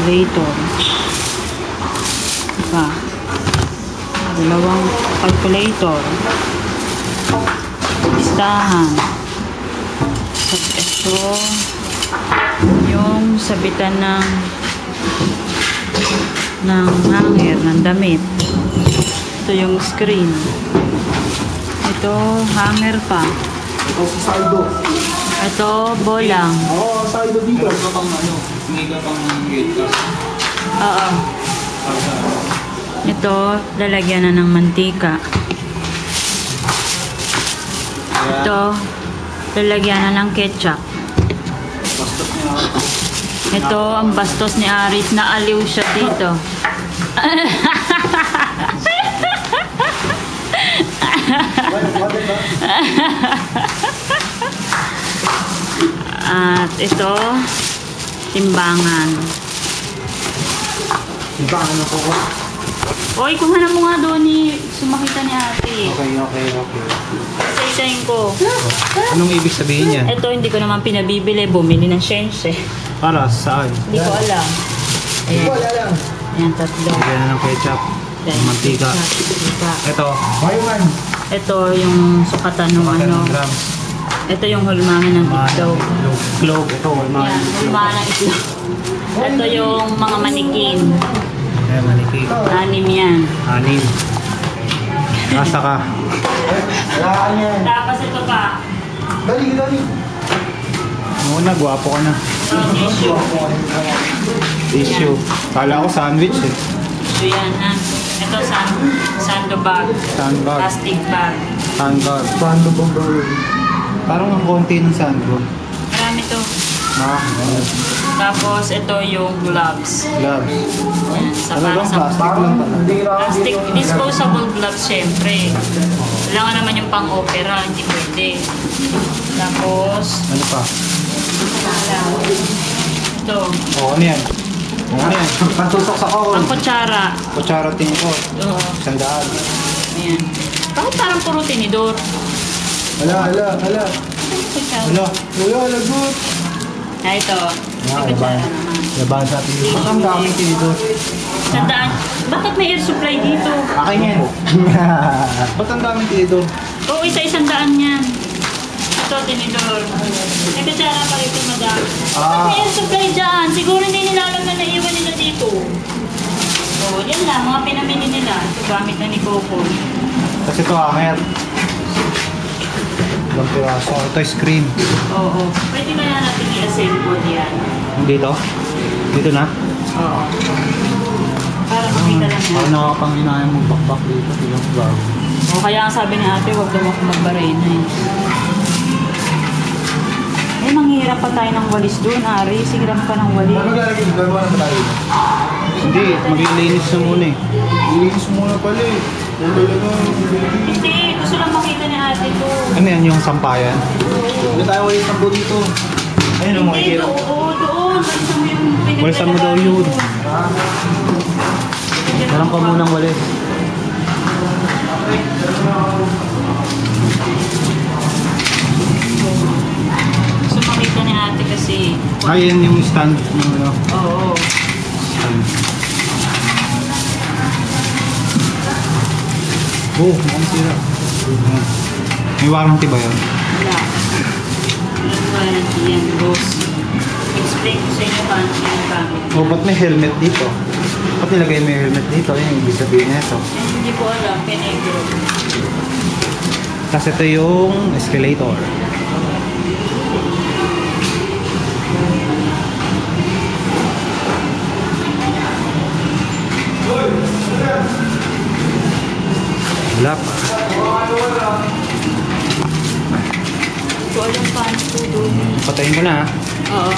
calculator. Diba? Dalawang calculator. Listahan. Ito yung sabitan ng hanger, ng damit. Ito yung screen. Ito, hanger pa. Ito sa saldo. Ito, bolang. Oo, saldo dito. Ito pang ano, hindi ka pang gate pass. Oo. Ito, lalagyan na ng mantika. Ito, lalagyan na ng ketchup. Bastos niya. Ito, ang bastos ni Aris. Naaliw siya dito. At ito, timbangan. Timbangan ako ko. Oy, kuha mo nga doon sumakita ni ate. Okay. Isa-isahin ko. Anong ibig sabihin niya? Ito, hindi ko naman pinabibili. Bumili ng shense. Para saan? Hindi ko alam. Ayan. Wala lang. Ayan, tatlo. Lagyan na ng ketchup. Ayan, Mantika. mantika. Ito. Bayuman. Ito yung sukatan ng ano. Grams. Ito yung hulmahan ng itlog. Clove. Ito. Ayan, hulmahan ng itlog. Ito yung mga manikin. Ayan, maniki. 6 yan. 6. Nasa ka. Tapos ito pa. Dali. Muna, gwapo ka na. Tissue. Tissue. Kala ko sandwich eh. So yan ha. Ito sando bag. Sandbag. Plastic bag. Sandbag. Sandbag. Parang ang konti ng sandbag. Marami to. Tapos ito yung gloves. Gloves. Yan, sa para Talagang sa plastic lang pala. plastic disposable gloves syempre. Kailangan naman yung pang-opera, hindi pwede. Tapos Ano pa? ito, Ano yan? Pantusok sa kahon. ang kutsara. Kutsara tingko. Oo. Sandaan. Ayan. Bakit parang puro tinidor? Hala. Kutsara. Lagot. Ito. May kutsara naman. Laban sa atin. Ang daming tinidor. Sandaan. Bakit may air supply dito? Akin yan. Ba't ang daming tinidor? Oo, isa-isang daan yan. Ito, tinidor. May kutsara pa rin madami. Bakit may air supply dyan? Siguro hindi nila alam na naiwan nila dito. Oo, yan lang. Mga pinamili nila. Ito, gamit na ni Coco. Kasi ito hanger. Ilang piraso. Ito screen. Oo. Pwede kaya natin i-assemble yan? Dito? Dito na? Oo. Para makita lang Parang yan. nakakapanginayan mo bakbak dito. Ilang bago. O kaya ang sabi ni ate, huwag daw ako magbarena eh. Eh, manghihirap pa tayo ng walis doon, Ari. Sigram ka ng walis. Hindi, maglilinis na muna eh. Maglilinis muna pala eh. Hindi, gusto lang makita ni ate to. Ano yan yung sampayan? Hindi tayo walis ng dito. Ayun ang Hindi, makikita. doon. Walisan mo yung pinagdala. Walisan mo daw yun. Meron ka munang walis. Gusto makita ni ate kasi. Ayan yung stand ng ano. Oo. Stand. Oh, mukhang sira. May warranty ba yun? Wala. Walang warranty yan, boss. Explain ko sa inyo paano ginagamit. Oh, ba't may helmet dito? Ba't nilagay may helmet dito? Ayun, ibig sabihin nito. Hindi ko alam, pinegro. Tapos ito yung escalator. Wala pa. Hindi ko alam paano ito doon. Patayin ko na ha. Oo.